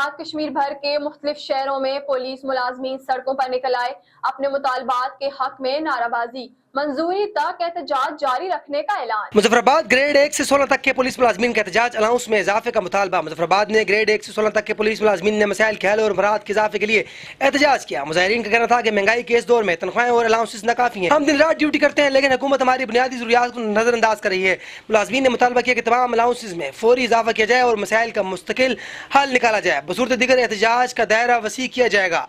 आज़ाद कश्मीर भर के मुख्तलिफ शहरों में पुलिस मुलाजमीन सड़कों पर निकल आए। अपने मुतालबात के हक में नाराबाजी, मंजूरी तक एहतजाज जारी रखने का ऐलान। मुजफ्फराबाद ग्रेड 1 से 16 तक के पुलिस मुलाजमीन के एहतजाज अलाउंस में इजाफे का मुतालबा। मुजफ्फराबाद ने ग्रेड 1 से 16 तक के पुलिस मुलाजमीन ने मसाइल के हल और मराहत के इजाफे के लिए एहतजाज किया। मुजाहिरीन का कहना था कि महंगाई के इस दौर में तनख्वाहें और अलाउंसेस नाकाफी हैं। हम दिन रात ड्यूटी करते हैं लेकिन हुकूमत हमारी बुनियादी जरूरियात को नजरअंदाज कर रही है। मुलाजमीन ने मुतालबा किया कि तमाम अलाउंसेस में फौरी इजाफा किया जाए और मसाइल का मुस्तकिल हल निकाला जाए। बसूरत दीगर एहतजाज का दायरा वसी किया जाएगा।